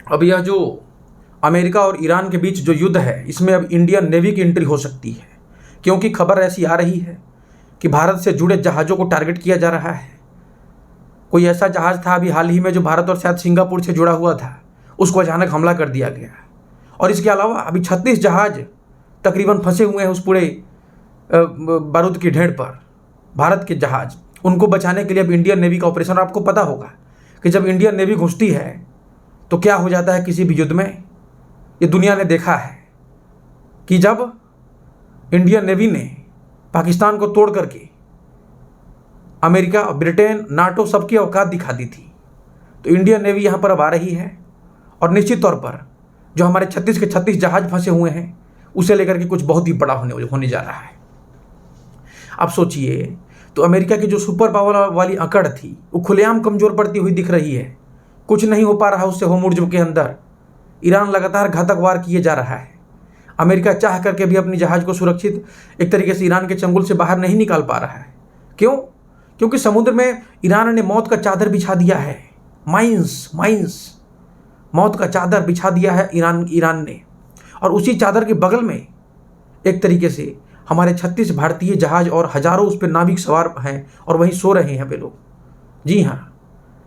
अब यह जो अमेरिका और ईरान के बीच जो युद्ध है, इसमें अब इंडियन नेवी की एंट्री हो सकती है, क्योंकि खबर ऐसी आ रही है कि भारत से जुड़े जहाज़ों को टारगेट किया जा रहा है। कोई ऐसा जहाज़ था अभी हाल ही में जो भारत और शायद सिंगापुर से जुड़ा हुआ था, उसको अचानक हमला कर दिया गया। और इसके अलावा अभी 36 जहाज़ तकरीबन फंसे हुए हैं उस पूरे बारूद की ढेर पर, भारत के जहाज़। उनको बचाने के लिए अब इंडियन नेवी का ऑपरेशन। आपको पता होगा कि जब इंडियन नेवी घुसती है तो क्या हो जाता है किसी भी युद्ध में। ये दुनिया ने देखा है कि जब इंडियन नेवी ने पाकिस्तान को तोड़ करके अमेरिका, ब्रिटेन, नाटो सबकी औकात दिखा दी थी, तो इंडियन नेवी यहाँ पर अब आ रही है। और निश्चित तौर पर जो हमारे 36 के 36 जहाज फंसे हुए हैं, उसे लेकर के कुछ बहुत ही बड़ा होने जा रहा है। अब सोचिए, तो अमेरिका की जो सुपर पावर वाली अकड़ थी, वो खुलेआम कमज़ोर पड़ती हुई दिख रही है। कुछ नहीं हो पा रहा उससे होर्मुज़ के अंदर। ईरान लगातार घातक वार किए जा रहा है। अमेरिका चाह करके भी अपनी जहाज़ को सुरक्षित एक तरीके से ईरान के चंगुल से बाहर नहीं निकाल पा रहा है। क्यों? क्योंकि समुद्र में ईरान ने मौत का चादर बिछा दिया है। माइंस मौत का चादर बिछा दिया है ईरान ने। और उसी चादर के बगल में एक तरीके से हमारे 36 भारतीय जहाज और हजारों उस पर नाविक सवार हैं और वहीं सो रहे हैं वे लोग। जी हाँ,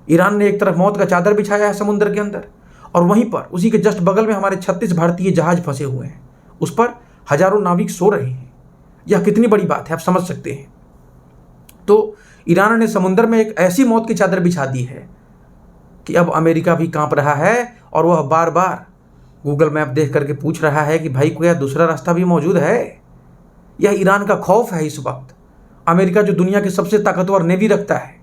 ईरान ने एक तरफ मौत का चादर बिछाया है समुद्र के अंदर, और वहीं पर उसी के जस्ट बगल में हमारे 36 भारतीय जहाज फंसे हुए हैं, उस पर हजारों नाविक सो रहे हैं। यह कितनी बड़ी बात है, आप समझ सकते हैं। तो ईरान ने समुद्र में एक ऐसी मौत की चादर बिछा दी है कि अब अमेरिका भी कांप रहा है, और वह बार बार गूगल मैप देख करके पूछ रहा है कि भाई कोई दूसरा रास्ता भी मौजूद है। यह ईरान का खौफ है इस वक्त। अमेरिका जो दुनिया के सबसे ताकतवर नेवी रखता है,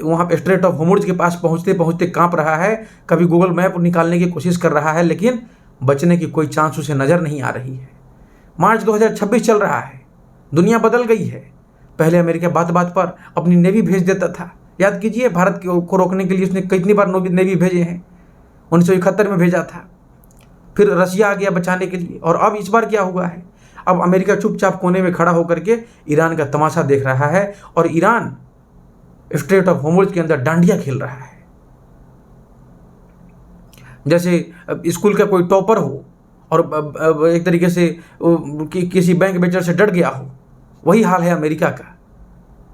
वहाँ पे स्ट्रेट ऑफ होर्मुज़ के पास पहुँचते पहुँचते कांप रहा है। कभी गूगल मैप निकालने की कोशिश कर रहा है, लेकिन बचने की कोई चांस उसे नज़र नहीं आ रही है। मार्च 2026 चल रहा है, दुनिया बदल गई है। पहले अमेरिका बात बात पर अपनी नेवी भेज देता था। याद कीजिए, भारत को रोकने के लिए उसने कितनी बार नेवी भेजे हैं। 1971 में भेजा था, फिर रशिया आ गया बचाने के लिए, और अब इस बार क्या हुआ है, अब अमेरिका चुपचाप कोने में खड़ा होकर के ईरान का तमाशा देख रहा है, और ईरान स्ट्रेट ऑफ होर्मुज़ के अंदर डांडिया खेल रहा है। जैसे स्कूल का कोई टॉपर हो और एक तरीके से किसी बैंक बेचर से डर गया हो, वही हाल है अमेरिका का।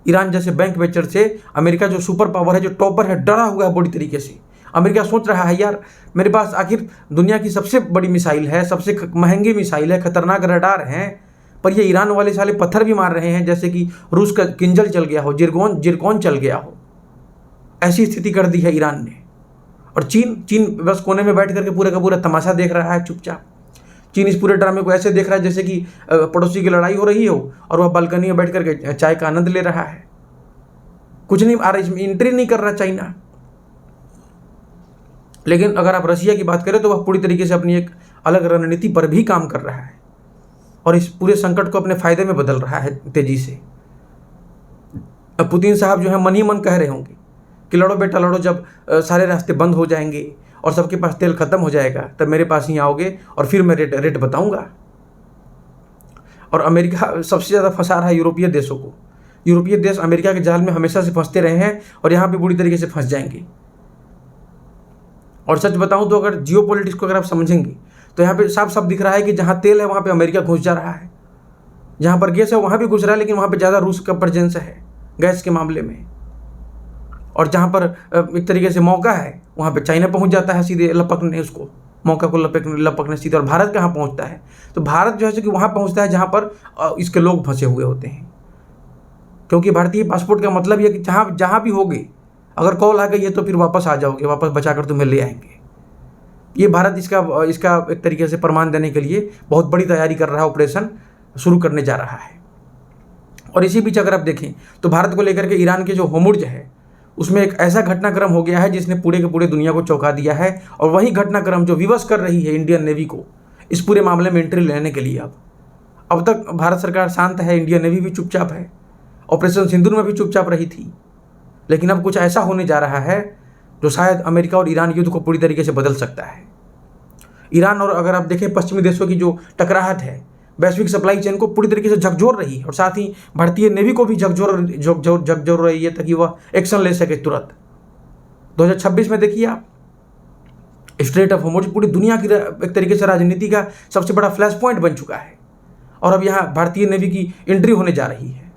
ईरान जैसे बैंक बेचर से अमेरिका जो सुपर पावर है, जो टॉपर है, डरा हुआ है बुरी तरीके से। अमेरिका सोच रहा है, यार मेरे पास आखिर दुनिया की सबसे बड़ी मिसाइल है, सबसे महंगी मिसाइल है, खतरनाक रडार हैं, पर ये ईरान वाले साले पत्थर भी मार रहे हैं, जैसे कि रूस का किंजल चल गया हो, जिरकॉन चल गया हो। ऐसी स्थिति कर दी है ईरान ने। और चीन बस कोने में बैठ करके पूरे का पूरा तमाशा देख रहा है चुपचाप। चीन इस पूरे ड्रामे को ऐसे देख रहा है जैसे कि पड़ोसी की लड़ाई हो रही हो और वह बालकनी में बैठ करके चाय का आनंद ले रहा है। कुछ नहीं आ रहा, इसमें एंट्री नहीं कर रहा चाइना। लेकिन अगर आप रशिया की बात करें तो वह पूरी तरीके से अपनी एक अलग रणनीति पर भी काम कर रहा है और इस पूरे संकट को अपने फायदे में बदल रहा है तेजी से। अब पुतिन साहब जो है मन ही मन कह रहे होंगे कि लड़ो बेटा लड़ो, जब सारे रास्ते बंद हो जाएंगे और सबके पास तेल खत्म हो जाएगा तब मेरे पास ही आओगे और फिर मैं रेट बताऊंगा। और अमेरिका सबसे ज़्यादा फंसा रहा है यूरोपीय देशों को। यूरोपीय देश अमेरिका के जाल में हमेशा से फंसते रहे हैं और यहाँ पे बुरी तरीके से फंस जाएंगे। और सच बताऊं तो अगर जियो पॉलिटिक्स को अगर आप समझेंगे तो यहाँ पे साफ साफ दिख रहा है कि जहाँ तेल है वहाँ पे अमेरिका घुस जा रहा है, जहाँ पर गैस है वहाँ भी घुस रहा है, लेकिन वहाँ पे ज़्यादा रूस का प्रेजेंस है गैस के मामले में। और जहाँ पर एक तरीके से मौका है वहाँ पे चाइना पहुँच जाता है सीधे लपकने, उसको मौका को लपकने सीधे। और भारत कहाँ पहुँचता है, तो भारत जो है कि वहाँ पहुँचता है जहाँ पर इसके लोग फंसे हुए होते हैं। क्योंकि भारतीय पासपोर्ट का मतलब यह कि जहाँ भी होगे अगर कॉल आ गई है तो फिर वापस आ जाओगे, वापस बचाकर तुम्हें ले आएंगे। ये भारत इसका एक तरीके से प्रमाण देने के लिए बहुत बड़ी तैयारी कर रहा है, ऑपरेशन शुरू करने जा रहा है। और इसी बीच अगर आप देखें तो भारत को लेकर के ईरान के जो होर्मुज़ है उसमें एक ऐसा घटनाक्रम हो गया है जिसने पूरे के पूरे दुनिया को चौंका दिया है। और वही घटनाक्रम जो विवश कर रही है इंडियन नेवी को इस पूरे मामले में एंट्री लेने के लिए। अब तक भारत सरकार शांत है, इंडियन नेवी भी चुपचाप है, ऑपरेशन सिंदूर में भी चुपचाप रही थी, लेकिन अब कुछ ऐसा होने जा रहा है जो शायद अमेरिका और ईरान युद्ध को पूरी तरीके से बदल सकता है। ईरान और अगर आप देखें पश्चिमी देशों की जो टकराहट है वैश्विक सप्लाई चेन को पूरी तरीके से झकझोर रही है और साथ ही भारतीय नेवी को भी झकझोर रही है ताकि वह एक्शन ले सके तुरंत। 2026 में देखिए आप स्ट्रेट ऑफ होर्मुज पूरी दुनिया की एक तरीके से राजनीति का सबसे बड़ा फ्लैश पॉइंट बन चुका है और अब यहाँ भारतीय नेवी की एंट्री होने जा रही है।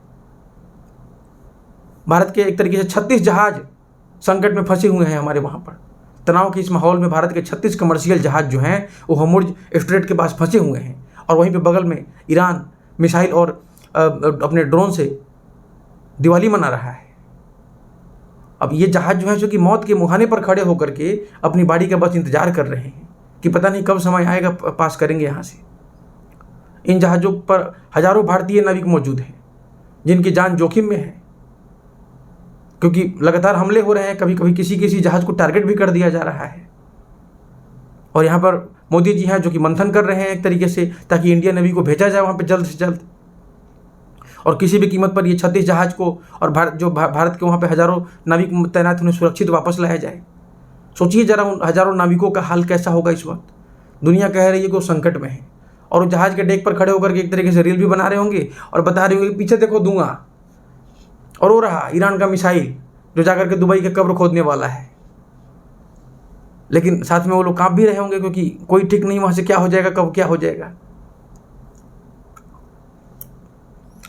भारत के एक तरीके से 36 जहाज संकट में फंसे हुए हैं हमारे वहाँ पर। तनाव के इस माहौल में भारत के 36 कमर्शियल जहाज जो हैं वो होर्मुज स्ट्रेट के पास फंसे हुए हैं और वहीं पे बगल में ईरान मिसाइल और अपने ड्रोन से दिवाली मना रहा है। अब ये जहाज जो है जो कि मौत के मुहाने पर खड़े होकर के अपनी बारी का बस इंतजार कर रहे हैं कि पता नहीं कब समय आएगा पास करेंगे यहाँ से। इन जहाज़ों पर हजारों भारतीय नाविक मौजूद हैं जिनकी जान जोखिम में है, क्योंकि लगातार हमले हो रहे हैं। कभी कभी किसी किसी जहाज़ को टारगेट भी कर दिया जा रहा है और यहाँ पर मोदी जी हैं जो कि मंथन कर रहे हैं एक तरीके से, ताकि इंडियन नेवी को भेजा जाए वहाँ पे जल्द से जल्द और किसी भी कीमत पर ये 36 जहाज को और भारत के वहाँ पे हजारों नाविक तैनात उन्हें सुरक्षित वापस लाया जाए। सोचिए जरा उन हजारों नाविकों का हाल कैसा होगा इस वक्त। दुनिया कह रही है कि वो संकट में है और वो जहाज के डेक पर खड़े होकर के एक तरीके से रील भी बना रहे होंगे और बता रहे होंगे पीछे देखो धुआं, और वो रहा ईरान का मिसाइल जो जाकर के दुबई के कब्र खोदने वाला है। लेकिन साथ में वो लोग कांप भी रहे होंगे क्योंकि कोई ठीक नहीं वहाँ से क्या हो जाएगा, कब क्या हो जाएगा।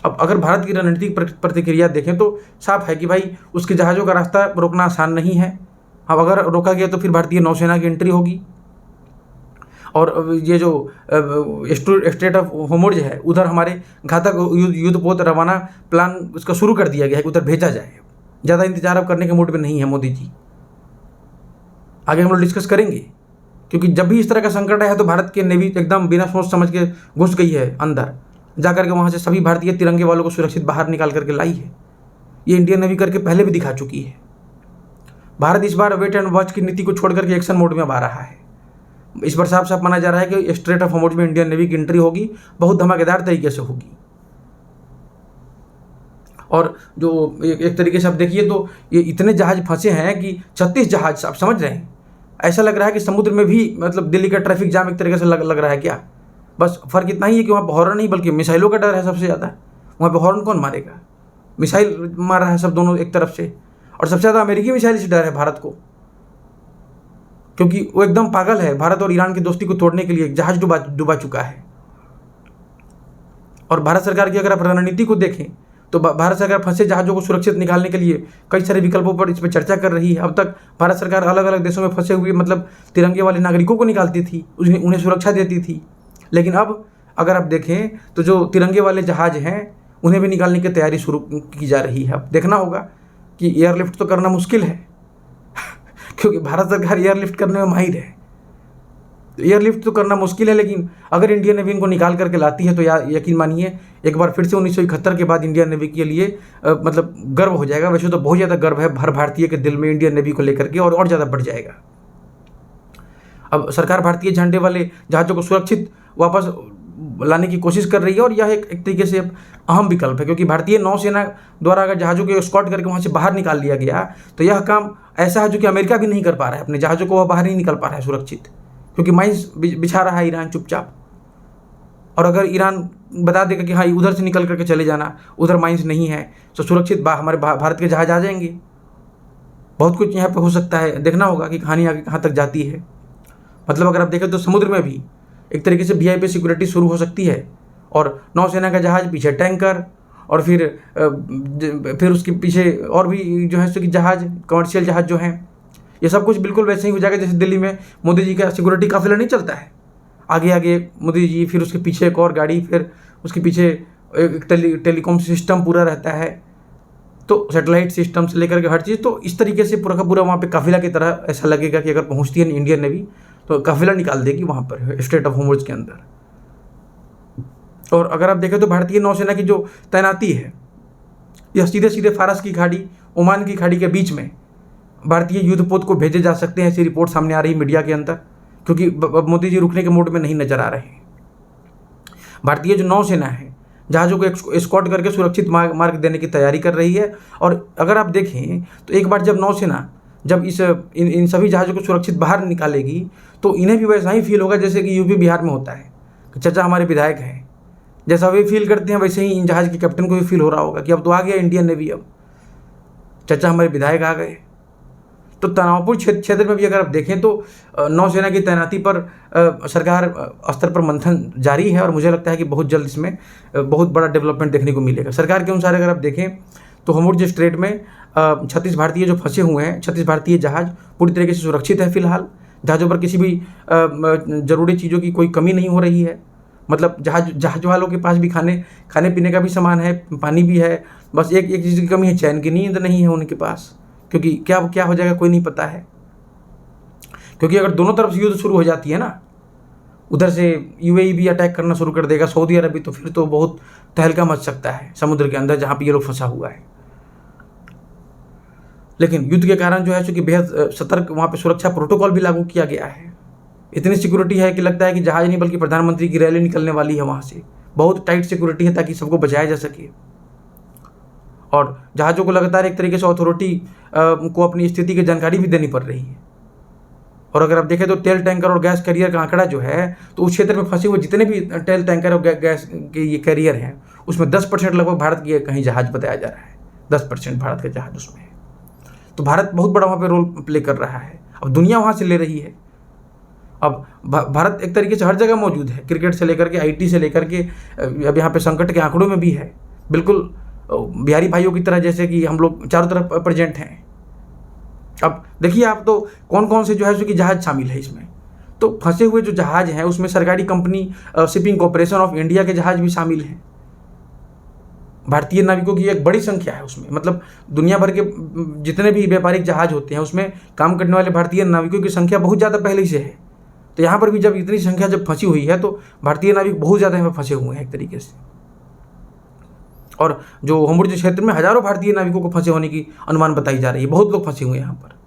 अब अगर भारत की रणनीतिक प्रतिक्रिया देखें तो साफ है कि भाई उसके जहाज़ों का रास्ता रोकना आसान नहीं है। अब अगर रोका गया तो फिर भारतीय नौसेना की एंट्री होगी और ये जो स्ट्रेट ऑफ होर्मुज है उधर हमारे घातक युद्धपोत रवाना प्लान उसका शुरू कर दिया गया है कि उधर भेजा जाए। ज़्यादा इंतजार अब करने के मूड में नहीं है मोदी जी। आगे हम लोग डिस्कस करेंगे, क्योंकि जब भी इस तरह का संकट आया है तो भारत की नेवी एकदम बिना सोच समझ के घुस गई है अंदर, जाकर के वहाँ से सभी भारतीय तिरंगे वालों को सुरक्षित बाहर निकाल करके लाई है। ये इंडियन नेवी करके पहले भी दिखा चुकी है। भारत इस बार वेट एंड वॉच की नीति को छोड़ करके एक्शन मोड में अब आ रहा है। इस बार साफ साफ माना जा रहा है कि स्ट्रेट ऑफ होर्मुज में इंडियन नेवी की एंट्री होगी, बहुत धमाकेदार तरीके से होगी। और जो एक तरीके से आप देखिए तो ये इतने जहाज फंसे हैं कि 36 जहाज, आप समझ रहे हैं, ऐसा लग रहा है कि समुद्र में भी मतलब दिल्ली का ट्रैफिक जाम एक तरीके से लग रहा है क्या। बस फ़र्क इतना ही है कि वहाँ पर हॉर्न नहीं बल्कि मिसाइलों का डर है सबसे ज़्यादा। वहाँ पे हॉर्न कौन मारेगा, मिसाइल मार रहा है सब दोनों एक तरफ से, और सबसे ज़्यादा अमेरिकी मिसाइल से डर है भारत को, क्योंकि वो एकदम पागल है। भारत और ईरान की दोस्ती को तोड़ने के लिए एक जहाज डुबा चुका है। और भारत सरकार की अगर आप रणनीति को देखें तो भारत सरकार फंसे जहाज़ों को सुरक्षित निकालने के लिए कई सारे विकल्पों पर इस पर चर्चा कर रही है। अब तक भारत सरकार अलग अलग देशों में फंसे हुए मतलब तिरंगे वाले नागरिकों को निकालती थी, उन्हें सुरक्षा देती थी। लेकिन अब अगर आप देखें तो जो तिरंगे वाले जहाज हैं उन्हें भी निकालने की तैयारी शुरू की जा रही है। अब देखना होगा कि एयरलिफ्ट तो करना मुश्किल है क्योंकि भारत सरकार एयरलिफ्ट करने में माहिर है। एयरलिफ्ट तो करना मुश्किल है, लेकिन अगर इंडियन नेवी इनको निकाल करके लाती है तो यकीन मानिए एक बार फिर से 1971 के बाद इंडियन नेवी के लिए मतलब गर्व हो जाएगा। वैसे तो बहुत ज़्यादा गर्व है हर भारतीय के दिल में इंडियन नेवी को लेकर के, और ज़्यादा बढ़ जाएगा। अब सरकार भारतीय झंडे वाले जहाज़ों को सुरक्षित वापस लाने की कोशिश कर रही है और यह एक तरीके से अहम विकल्प है, क्योंकि भारतीय नौसेना द्वारा अगर जहाज़ों को एस्कॉर्ट करके वहाँ से बाहर निकाल लिया गया तो यह काम ऐसा है जो कि अमेरिका भी नहीं कर पा रहा है। अपने जहाज़ों को वह बाहर नहीं निकल पा रहा है सुरक्षित, क्योंकि माइंस बिछा रहा है ईरान चुपचाप। और अगर ईरान बता देगा कि हाँ उधर से निकल करके चले जाना, उधर माइंस नहीं है, तो सुरक्षित हमारे भारत के जहाज़ आ जाएंगे। बहुत कुछ यहाँ पे हो सकता है, देखना होगा कि कहानी आगे कहाँ तक जाती है। मतलब अगर आप देखें तो समुद्र में भी एक तरीके से वीआईपी सिक्योरिटी शुरू हो सकती है, और नौसेना का जहाज़ पीछे टैंकर, और फिर उसके पीछे और भी जो है कि जहाज़ कमर्शियल जहाज़ जो हैं, ये सब कुछ बिल्कुल वैसे ही हो जाएगा जैसे दिल्ली में मोदी जी का सिक्योरिटी काफिला नहीं चलता है। आगे आगे मोदी जी, फिर उसके पीछे एक और गाड़ी, फिर उसके पीछे एक टेलीकॉम सिस्टम पूरा रहता है, तो सैटेलाइट सिस्टम से लेकर के हर चीज़। तो इस तरीके से पूरा का पूरा वहाँ पे काफिला की तरह ऐसा लगेगा कि अगर पहुँचती है इंडियन नेवी तो काफिला निकाल देगी वहाँ पर स्ट्रेट ऑफ होर्मुज के अंदर। और अगर आप देखें तो भारतीय नौसेना की जो तैनाती है यह सीधे सीधे फारस की खाड़ी, ओमान की खाड़ी के बीच में भारतीय युद्धपोत को भेजे जा सकते हैं। ऐसी रिपोर्ट सामने आ रही मीडिया के अंदर, क्योंकि मोदी जी रुकने के मूड में नहीं नजर आ रहे हैं। भारतीय जो नौसेना है जहाज़ों को एस्कॉर्ट करके सुरक्षित मार्ग देने की तैयारी कर रही है। और अगर आप देखें तो एक बार जब नौसेना जब इन सभी जहाज़ों को सुरक्षित बाहर निकालेगी तो इन्हें भी वैसा ही फील होगा जैसे कि यूपी बिहार में होता है कि चाचा हमारे विधायक हैं, जैसा वे फील करते हैं वैसे ही इन जहाज़ के कैप्टन को भी फील हो रहा होगा कि अब तो आ गया इंडियन नेवी, अब चाचा हमारे विधायक आ गए। तो तनावपूर्ण क्षेत्र में भी अगर आप देखें तो नौसेना की तैनाती पर सरकार स्तर पर मंथन जारी है और मुझे लगता है कि बहुत जल्द इसमें बहुत बड़ा डेवलपमेंट देखने को मिलेगा। सरकार के अनुसार अगर आप देखें तो होर्मुज़ स्ट्रेट में 36 भारतीय जो फंसे हुए हैं, 36 भारतीय जहाज़ पूरी तरीके से सुरक्षित है फिलहाल। जहाज़ों पर किसी भी ज़रूरी चीज़ों की कोई कमी नहीं हो रही है। मतलब जहाज़ वालों के पास भी खाने पीने का भी सामान है, पानी भी है। बस एक चीज़ की कमी है, चैन की नींद नहीं है उनके पास, क्योंकि क्या हो जाएगा कोई नहीं पता है। क्योंकि अगर दोनों तरफ से युद्ध शुरू हो जाती है ना, उधर से यूएई भी अटैक करना शुरू कर देगा, सऊदी अरब भी, तो फिर तो बहुत तहलका मच सकता है समुद्र के अंदर जहाँ पे ये लोग फंसा हुआ है। लेकिन युद्ध के कारण जो है चूँकि बेहद सतर्क वहाँ पे सुरक्षा प्रोटोकॉल भी लागू किया गया है। इतनी सिक्योरिटी है कि लगता है कि जहाज नहीं बल्कि प्रधानमंत्री की रैली निकलने वाली है वहाँ से। बहुत टाइट सिक्योरिटी है ताकि सबको बचाया जा सके। और जहाज़ों को लगातार एक तरीके से अथॉरिटी को अपनी स्थिति की जानकारी भी देनी पड़ रही है। और अगर आप देखें तो तेल टैंकर और गैस कैरियर का आंकड़ा जो है, तो उस क्षेत्र में फंसे हुए जितने भी तेल टैंकर और गैस के ये कैरियर हैं, उसमें 10% लगभग भारत के कहीं जहाज बताया जा रहा है। 10% भारत का जहाज उसमें है। तो भारत बहुत बड़ा वहाँ पे रोल प्ले कर रहा है। अब दुनिया वहाँ से ले रही है। अब भारत एक तरीके से हर जगह मौजूद है, क्रिकेट से लेकर के आईटी से लेकर के अब यहाँ पे संकट के आंकड़ों में भी है। बिल्कुल बिहारी भाइयों की तरह, जैसे कि हम लोग चारों तरफ प्रेजेंट हैं। अब देखिए आप तो कौन कौन से जो है कि जहाज शामिल है इसमें। तो फंसे हुए जो जहाज हैं उसमें सरकारी company shipping corporation of India के जहाज भी शामिल हैं। भारतीय नाविकों की एक बड़ी संख्या है उसमें। मतलब दुनिया भर के जितने भी व्यापारिक जहाज होते हैं उसमें काम करने वाले भारतीय नाविकों की संख्या बहुत ज़्यादा पहले से है। तो यहाँ पर भी जब इतनी संख्या जब फंसी हुई है तो भारतीय नाविक बहुत ज़्यादा यहाँ फंसे हुए हैं एक तरीके से। और जो होर्मुज़ क्षेत्र में हज़ारों भारतीय नाविकों को फंसे होने की अनुमान बताई जा रही है। बहुत लोग फंसे हुए हैं यहाँ पर।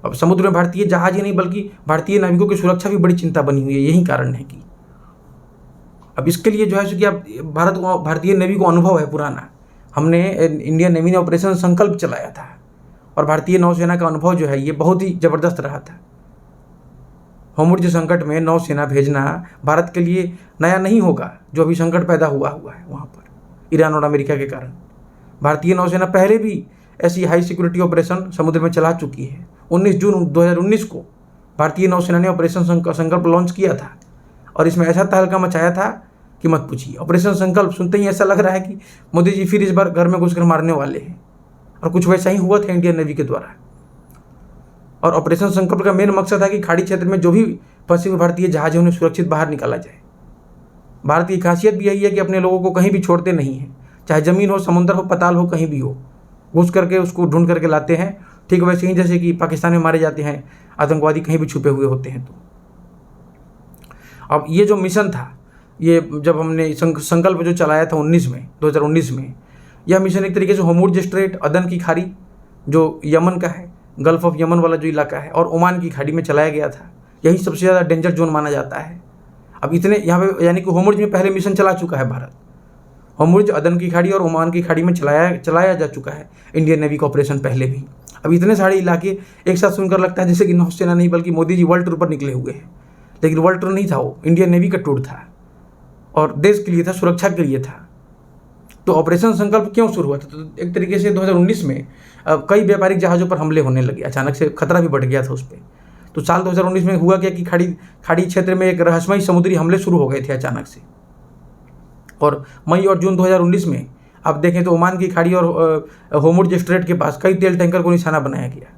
अब समुद्र में भारतीय जहाज ही नहीं बल्कि भारतीय नाविकों की सुरक्षा भी बड़ी चिंता बनी हुई है। यही कारण है कि अब इसके लिए जो है कि अब भारतीय नेवी को अनुभव है पुराना। हमने इंडियन नेवी ने ऑपरेशन संकल्प चलाया था और भारतीय नौसेना का अनुभव जो है ये बहुत ही ज़बरदस्त रहा था। होर्मुज़ संकट में नौसेना भेजना भारत के लिए नया नहीं होगा। जो अभी संकट पैदा हुआ है वहाँ पर ईरान और अमेरिका के कारण, भारतीय नौसेना पहले भी ऐसी हाई सिक्योरिटी ऑपरेशन समुद्र में चला चुकी है। 19 जून 2019 को भारतीय नौसेना ने ऑपरेशन संकल्प लॉन्च किया था और इसमें ऐसा तहलका मचाया था कि मत पूछिए। ऑपरेशन संकल्प सुनते ही ऐसा लग रहा है कि मोदी जी फिर इस बार घर में घुसकर मारने वाले हैं, और कुछ वैसा ही हुआ था इंडियन नेवी के द्वारा। और ऑपरेशन संकल्प का मेन मकसद है कि खाड़ी क्षेत्र में जो भी फंसे हुए भारतीय जहाज हैं उन्हें सुरक्षित बाहर निकाला जाए। भारत की खासियत भी यही है कि अपने लोगों को कहीं भी छोड़ते नहीं हैं, चाहे ज़मीन हो, समुद्र हो, पताल हो, कहीं भी हो, घुस करके उसको ढूंढ करके लाते हैं। ठीक वैसे ही जैसे कि पाकिस्तान में मारे जाते हैं आतंकवादी, कहीं भी छुपे हुए होते हैं। तो अब ये जो मिशन था, ये जब हमने संकल्प जो चलाया था 2019 में, यह मिशन एक तरीके से होर्मुज़ स्ट्रेट, अदन की खाड़ी जो यमन का है, गल्फ ऑफ यमन वाला जो इलाका है, और ओमान की खाड़ी में चलाया गया था। यही सबसे ज़्यादा डेंजर जोन माना जाता है। अब इतने यहाँ पे यानी कि होर्मुज़ में पहले मिशन चला चुका है भारत। होर्मुज़, अदन की खाड़ी और ओमान की खाड़ी में चलाया जा चुका है इंडियन नेवी का ऑपरेशन पहले भी। अब इतने सारे इलाके एक साथ सुनकर लगता है जैसे कि नौसेना नहीं बल्कि मोदी जी वर्ल्ड टूर पर निकले हुए हैं। लेकिन वर्ल्ड टूर नहीं था, वो इंडियन नेवी का टूर था और देश के लिए था, सुरक्षा के लिए था। तो ऑपरेशन संकल्प क्यों शुरू हुआ था? तो एक तरीके से 2019 में कई व्यापारिक जहाज़ों पर हमले होने लगे। अचानक से खतरा भी बढ़ गया था उस पर। तो साल 2019 में हुआ क्या कि खाड़ी क्षेत्र में एक रहस्यमयी समुद्री हमले शुरू हो गए थे अचानक से। और मई और जून 2019 में आप देखें तो ओमान की खाड़ी और होर्मुज़ स्ट्रेट के पास कई तेल टैंकर को निशाना बनाया गया।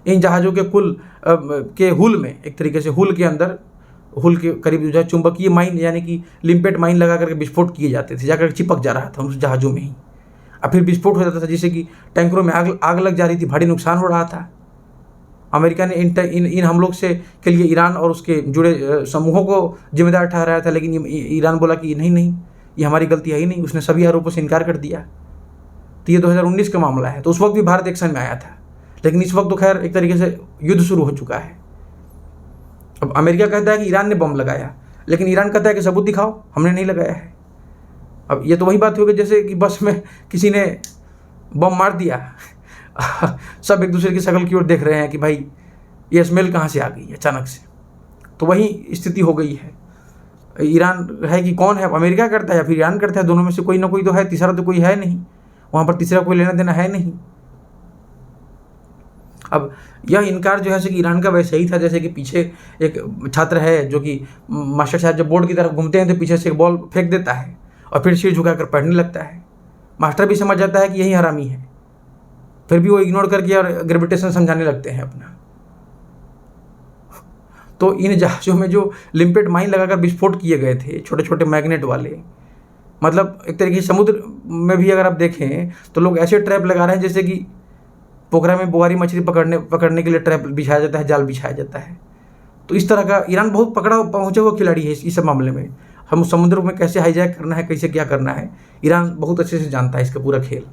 इन जहाज़ों के हुल में एक तरीके से हुल के करीब जो है चुंबकीय माइन यानी कि लिम्पेट माइन लगा करके विस्फोट किए जाते थे, जाकर चिपक जा रहा था उस जहाज़ों में ही। और फिर विस्फोट हो जाता था जिससे कि टैंकरों में आग लग जा रही थी, भारी नुकसान हो रहा था। अमेरिका ने इन हमलों के लिए ईरान और उसके जुड़े समूहों को जिम्मेदार ठहराया था, लेकिन ईरान बोला कि नहीं, ये हमारी गलती है ही नहीं। उसने सभी आरोपों से इनकार कर दिया। तो ये 2019 का मामला है। तो उस वक्त भी भारत एक्शन में आया था, लेकिन इस वक्त तो खैर एक तरीके से युद्ध शुरू हो चुका है। अब अमेरिका कहता है कि ईरान ने बम लगाया, लेकिन ईरान कहता है कि सबूत दिखाओ, हमने नहीं लगाया है। अब ये तो वही बात हो गई जैसे कि बस में किसी ने बम मार दिया सब एक दूसरे की शक्ल की ओर देख रहे हैं कि भाई ये स्मेल कहाँ से आ गई अचानक से। तो वही स्थिति हो गई है। ईरान है कि कौन है, अमेरिका करता है या फिर ईरान करता है, दोनों में से कोई ना कोई तो है, तीसरा तो कोई है नहीं, वहाँ पर तीसरा कोई लेना देना है नहीं। अब यह इनकार जो है कि ईरान का वैसे ही था जैसे कि पीछे एक छात्र है जो कि मास्टर साहब जब बोर्ड की तरफ घूमते हैं तो पीछे से एक बॉल फेंक देता है और फिर सिर झुकाकर पढ़ने लगता है। मास्टर भी समझ जाता है कि यही हरामी है, फिर भी वो इग्नोर करके और ग्रेविटेशन समझाने लगते हैं अपना। तो इन जहाज़ों में जो लिम्पेट माइन लगाकर विस्फोट किए गए थे, छोटे छोटे मैग्नेट वाले, मतलब एक तरीके से समुद्र में भी अगर आप देखें तो लोग ऐसे ट्रैप लगा रहे हैं जैसे कि पोखरा में बोआरी मछली पकड़ने के लिए ट्रैप बिछाया जाता है, जाल बिछाया जाता है। तो इस तरह का ईरान बहुत पहुँचा हुआ खिलाड़ी है इस सब मामले में। हम समुद्र में कैसे हाईजैक करना है, कैसे क्या करना है, ईरान बहुत अच्छे से जानता है इसका पूरा खेल।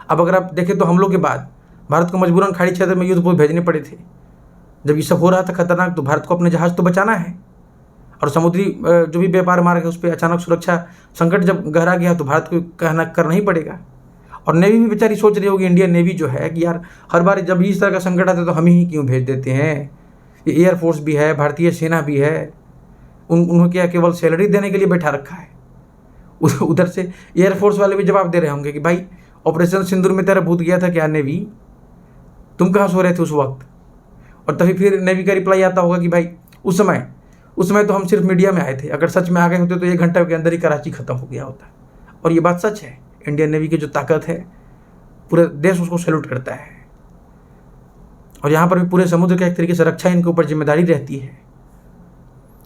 अब अगर आप देखें तो हमलों के बाद भारत को मजबूरन खाड़ी क्षेत्र में युद्धपोत भेजने पड़े थे। जब ये सब हो रहा था खतरनाक, तो भारत को अपने जहाज़ तो बचाना है, और समुद्री जो भी व्यापार मार्ग है उस पर अचानक सुरक्षा संकट जब गहरा गया तो भारत को करना ही पड़ेगा। और नेवी भी बेचारी सोच रही होगी, इंडियन नेवी जो है, कि यार हर बार जब इस तरह का संकट आता है तो हम ही क्यों भेज देते हैं। ये एयरफोर्स भी है, भारतीय सेना भी है, उन्होंने क्या केवल सैलरी देने के लिए बैठा रखा है। उधर से एयरफोर्स वाले भी जवाब दे रहे होंगे कि भाई ऑपरेशन सिंदूर में तेरा भूत गया था क्या नेवी, तुम कहाँ सो रहे थे उस वक्त। और तभी फिर नेवी का रिप्लाई आता होगा कि भाई उस समय तो हम सिर्फ मीडिया में आए थे, अगर सच में आ गए होते तो 1 घंटे के अंदर ही कराची खत्म हो गया होता। और ये बात सच है, इंडियन नेवी की जो ताकत है पूरे देश उसको सैल्यूट करता है। और यहाँ पर भी पूरे समुद्र का एक तरीके से रक्षा इनके ऊपर जिम्मेदारी रहती है।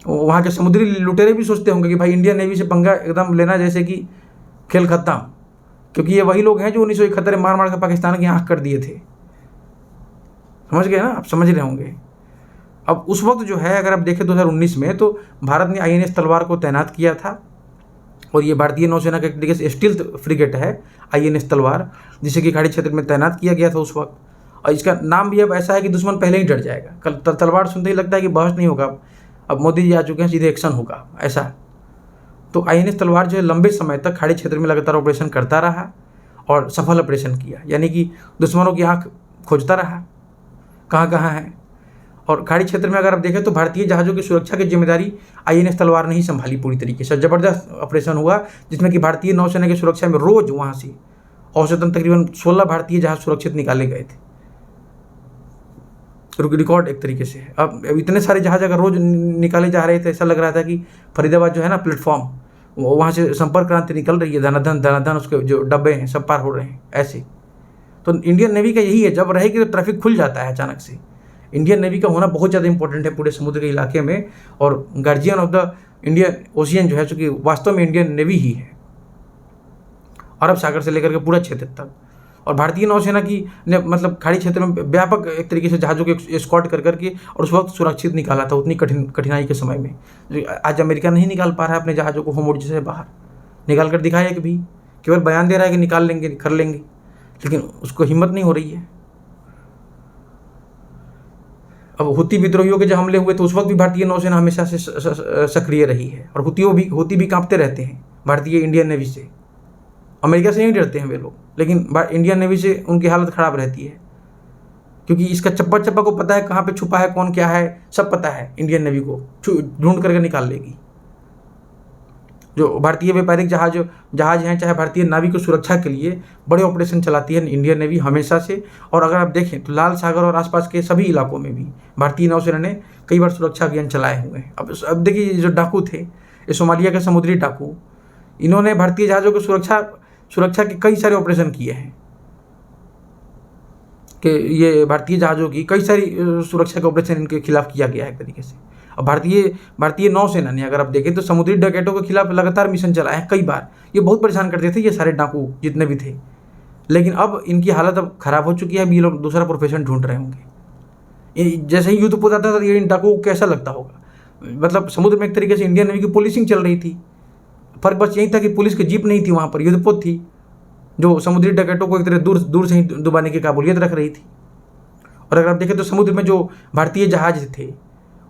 वहाँ के समुद्री लुटेरे भी सोचते होंगे कि भाई इंडियन नेवी से पंगा एकदम लेना जैसे कि खेल खत्म, क्योंकि ये वही लोग हैं जो 1971 में मार के पाकिस्तान की आँख कर दिए थे। समझ गए ना, आप समझ रहे होंगे। अब उस वक्त जो है अगर आप देखें 2019 में, तो भारत ने INS तलवार को तैनात किया था, और ये भारतीय नौसेना का एक तरीके से स्टील्थ फ्रिगेट है INS तलवार, जिसे कि खाड़ी क्षेत्र में तैनात किया गया था उस वक्त। और इसका नाम भी अब ऐसा है कि दुश्मन पहले ही डर जाएगा। कल तलवार सुनते ही लगता है कि बहस नहीं होगा, अब मोदी जी आ चुके हैं, सीधे एक्शन होगा ऐसा। तो INS तलवार जो है लंबे समय तक खाड़ी क्षेत्र में लगातार ऑपरेशन करता रहा और सफल ऑपरेशन किया, यानी कि दुश्मनों की आँख खोजता रहा कहाँ कहाँ है। और खाड़ी क्षेत्र में अगर आप देखें तो भारतीय जहाज़ों की सुरक्षा की जिम्मेदारी INS तलवार ने ही संभाली पूरी तरीके से। ज़बरदस्त ऑपरेशन हुआ जिसमें कि भारतीय नौसेना की सुरक्षा में रोज़ वहाँ से औसतन तकरीबन 16 भारतीय जहाज़ सुरक्षित निकाले गए थे। रिकॉर्ड एक तरीके से। अब इतने सारे जहाज़ अगर रोज़ निकाले जा रहे थे, ऐसा लग रहा था कि फरीदाबाद जो है ना प्लेटफॉर्म, वहाँ से संपर्क क्रांति निकल रही है, धनाधन उसके जो डब्बे हैं सब पार हो रहे हैं ऐसे। तो इंडियन नेवी का यही है, जब रहेगी तो ट्रैफिक खुल जाता है अचानक से। इंडियन नेवी का होना बहुत ज़्यादा इंपॉर्टेंट है पूरे समुद्र के इलाके में, और guardian of the Indian ocean जो है, चूँकि वास्तव में इंडियन नेवी ही है, अरब सागर से लेकर के पूरा क्षेत्र तक। और भारतीय नौसेना की ने मतलब खाड़ी क्षेत्र में व्यापक एक तरीके से जहाज़ों के एस्कॉर्ट कर करके और उस वक्त सुरक्षित निकाला था उतनी कठिनाई के समय में। आज अमेरिका नहीं निकाल पा रहा है अपने जहाज़ों को होम ओर्डर से बाहर, निकाल कर दिखाया कि भी केवल बयान दे रहा है कि निकाल लेंगे, कर लेंगे, लेकिन उसको हिम्मत नहीं हो रही है। अब हुती विद्रोहियों के जब हमले हुए तो उस वक्त भी भारतीय नौसेना हमेशा से सक्रिय रही है, और हुती भी कांपते रहते हैं भारतीय इंडियन नेवी से। अमेरिका से नहीं डरते हैं वे लोग, लेकिन इंडियन नेवी से उनकी हालत ख़राब रहती है, क्योंकि इसका चप्पा को पता है कहाँ पे छुपा है, कौन क्या है, सब पता है। इंडियन नेवी को ढूंढ करके निकाल लेगी। जो भारतीय व्यापारिक जहाज हैं, चाहे भारतीय नाविक की सुरक्षा के लिए बड़े ऑपरेशन चलाती है इंडियन नेवी हमेशा से। और अगर आप देखें तो लाल सागर और आसपास के सभी इलाकों में भी भारतीय नौसेना ने कई बार सुरक्षा अभियान चलाए हुए हैं। अब देखिए, जो डाकू थे, ये सोमालिया के समुद्री डाकू, इन्होंने भारतीय जहाज़ों की सुरक्षा के कई सारे ऑपरेशन किए हैं, कि ये भारतीय जहाज़ों की कई सारी सुरक्षा के ऑपरेशन इनके खिलाफ किया गया है एक तरीके से। और भारतीय नौसेना ने अगर आप देखें तो समुद्री डकैतों के खिलाफ लगातार मिशन चलाए हैं कई बार। ये बहुत परेशान करते थे ये सारे डाकू जितने भी थे, लेकिन अब इनकी हालत अब ख़राब हो चुकी है। अब ये लोग दूसरा प्रोफेशन ढूंढ रहे होंगे। जैसे ही युद्ध होता था ये इन डाकुओं को कैसा लगता होगा। मतलब समुद्र में एक तरीके से इंडियन नेवी की पुलिसिंग चल रही थी। फर्क बस यही था कि पुलिस की जीप नहीं थी, वहाँ पर युद्धपोत थी जो समुद्री डकैतों को एक तरह दूर से ही दबाने की काबुलियत रख रही थी। और अगर आप देखें तो समुद्र में जो भारतीय जहाज थे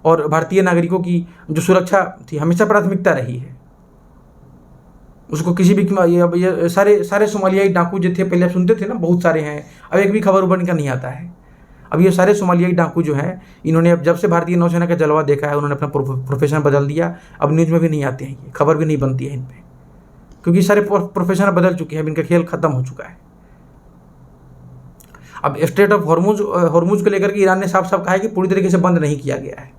और भारतीय नागरिकों की जो सुरक्षा थी हमेशा प्राथमिकता रही है उसको। किसी भी ये सारे सोमालियाई डाकू जो थे, पहले आप सुनते थे ना, बहुत सारे हैं, अब एक भी खबर उबर का नहीं आता है। अब ये सारे सोमालियाई डाकू जो हैं, इन्होंने अब जब से भारतीय नौसेना का जलवा देखा है, उन्होंने अपना प्रोफेशन बदल दिया। अब न्यूज़ में भी नहीं आते हैं, ये खबर भी नहीं बनती है इन पर, क्योंकि सारे प्रोफेशन बदल चुके हैं। अब इनका खेल खत्म हो चुका है। अब स्ट्रेट ऑफ हॉर्मुज को लेकर के ईरान ने साफ साफ कहा है कि पूरी तरीके से बंद नहीं किया गया है।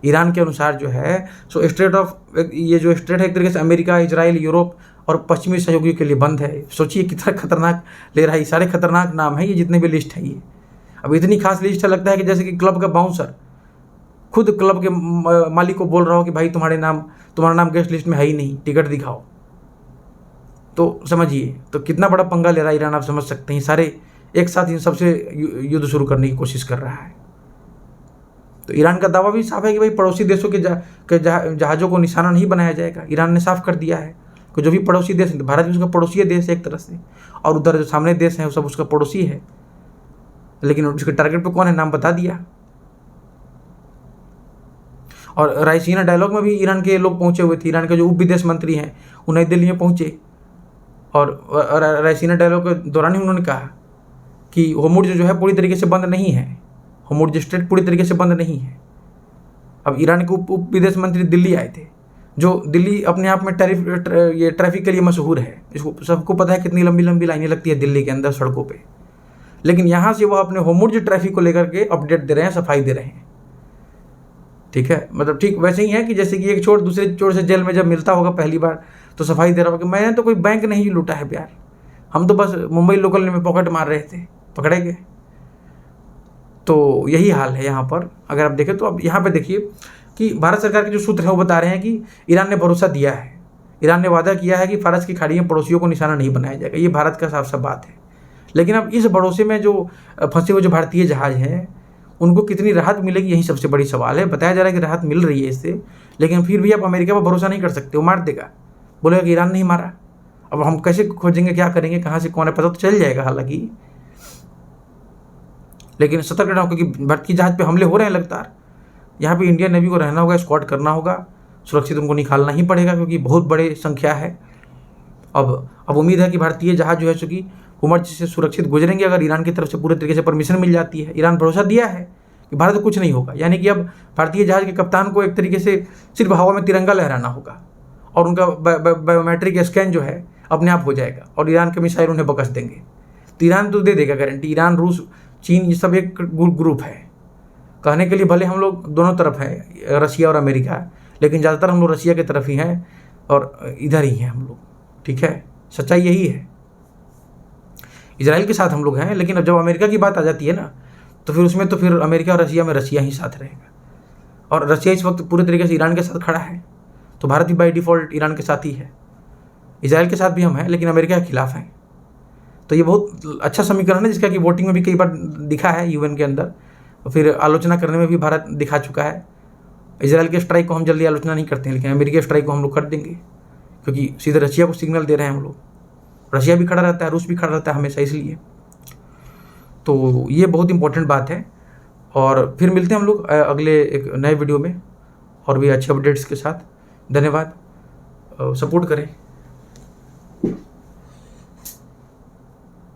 ईरान के अनुसार जो है सो ये जो स्ट्रेट है एक तरीके से अमेरिका, इजराइल, यूरोप और पश्चिमी सहयोगियों के लिए बंद है। सोचिए कितना खतरनाक ले रहा है, सारे खतरनाक नाम है ये जितने भी लिस्ट है ये। अब इतनी खास लिस्ट है, लगता है कि जैसे कि क्लब का बाउंसर खुद क्लब के मालिक को बोल रहा हो कि भाई तुम्हारा नाम गेस्ट लिस्ट में है ही नहीं, टिकट दिखाओ। तो समझिए तो कितना बड़ा पंगा ले रहा है ईरान, आप समझ सकते हैं। सारे एक साथ इन सबसे युद्ध शुरू करने की कोशिश कर रहा है। तो ईरान का दावा भी साफ है कि भाई पड़ोसी देशों के जहाज़ों को निशाना नहीं बनाया जाएगा। ईरान ने साफ कर दिया है कि जो भी पड़ोसी देश, भारत भी उसका पड़ोसी देश है एक तरह से, और उधर जो सामने देश है वो सब उसका पड़ोसी है, लेकिन उसके टारगेट पे कौन है नाम बता दिया। और रायसीना डायलॉग में भी ईरान के लोग पहुंचे हुए थे। ईरान के जो उप विदेश मंत्री हैं वो नई दिल्ली में पहुंचे और रायसीना डायलॉग के दौरान ही उन्होंने कहा कि होर्मुज जो है पूरी तरीके से बंद नहीं है, होर्मुज स्ट्रेट पूरी तरीके से बंद नहीं है। अब ईरान के उप विदेश मंत्री दिल्ली आए थे, जो दिल्ली अपने आप में ट्रैफिक के लिए मशहूर है। इसको सबको पता है कितनी लंबी लंबी लाइनें लगती है दिल्ली के अंदर सड़कों पे, लेकिन यहाँ से वो अपने होर्मुज ट्रैफिक को लेकर के अपडेट दे रहे हैं, सफाई दे रहे हैं। ठीक है, मतलब ठीक वैसे ही है कि जैसे कि एक चोर दूसरे चोर से जेल में जब मिलता होगा पहली बार तो सफाई दे रहा होगा कि मैंने तो कोई बैंक नहीं लूटा है प्यार, हम तो बस मुंबई लोकल में पॉकेट मार रहे थे, पकड़े गए। तो यही हाल है यहाँ पर। अगर आप देखें तो अब यहाँ पे देखिए कि भारत सरकार के जो सूत्र हैं वो बता रहे हैं कि ईरान ने भरोसा दिया है, ईरान ने वादा किया है कि फारस की खाड़ी में पड़ोसियों को निशाना नहीं बनाया जाएगा। ये भारत का साफ साफ बात है। लेकिन अब इस भरोसे में जो फंसे हुए जो भारतीय जहाज़ हैं उनको कितनी राहत मिलेगी, यही सबसे बड़ी सवाल है। बताया जा रहा है कि राहत मिल रही है इससे, लेकिन फिर भी आप अमेरिका पर भरोसा नहीं कर सकते, वो मार देगा, बोलेगा कि ईरान नहीं मारा। अब हम कैसे खोजेंगे, क्या करेंगे, कहाँ से कौन है, पता तो चल जाएगा हालांकि, लेकिन सतर्क रहना होगा क्योंकि भारतीय जहाज पे हमले हो रहे हैं लगातार। यहाँ पे इंडियन नेवी को रहना होगा, स्क्वाड करना होगा, सुरक्षित उनको निकालना ही पड़ेगा क्योंकि बहुत बड़ी संख्या है। अब उम्मीद है कि भारतीय जहाज जो है चूँकि होर्मुज से सुरक्षित गुजरेंगे अगर ईरान की तरफ से पूरे तरीके से परमिशन मिल जाती है। ईरान भरोसा दिया है कि भारत को कुछ नहीं होगा, यानी कि अब भारतीय जहाज के कप्तान को एक तरीके से सिर्फ हवा में तिरंगा लहराना होगा और उनका बायोमेट्रिक स्कैन जो है अपने आप हो जाएगा और ईरान के मिसाइल उन्हें बकस देंगे। तो ईरान तो दे देगा गारंटी। ईरान, रूस, चीन ये सब एक ग्रुप है। कहने के लिए भले हम लोग दोनों तरफ हैं, रसिया और अमेरिका, लेकिन ज़्यादातर हम लोग रसिया की तरफ ही हैं और इधर ही हैं हम लोग। ठीक है, सच्चाई यही है। इजराइल के साथ हम लोग हैं, लेकिन अब जब अमेरिका की बात आ जाती है ना तो फिर उसमें तो फिर अमेरिका और रसिया में रसिया ही साथ रहेगा। और रसिया इस वक्त पूरे तरीके से ईरान के साथ खड़ा है, तो भारत भी बाई डिफ़ॉल्ट ईरान के साथ ही है। इजराइल के साथ भी हम हैं, लेकिन अमेरिका के खिलाफ हैं। तो ये बहुत अच्छा समीकरण है जिसका कि वोटिंग में भी कई बार दिखा है यूएन के अंदर, फिर आलोचना करने में भी भारत दिखा चुका है। इजराइल के स्ट्राइक को हम जल्दी आलोचना नहीं करते हैं, लेकिन अमेरिका स्ट्राइक को हम लोग कर देंगे क्योंकि सीधे रशिया को सिग्नल दे रहे हैं हम लोग। रशिया भी खड़ा रहता है, रूस भी खड़ा रहता है हमेशा, इसलिए तो ये बहुत इंपॉर्टेंट बात है। और फिर मिलते हैं हम लोग अगले एक नए वीडियो में और भी अच्छे अपडेट्स के साथ। धन्यवाद, सपोर्ट करें।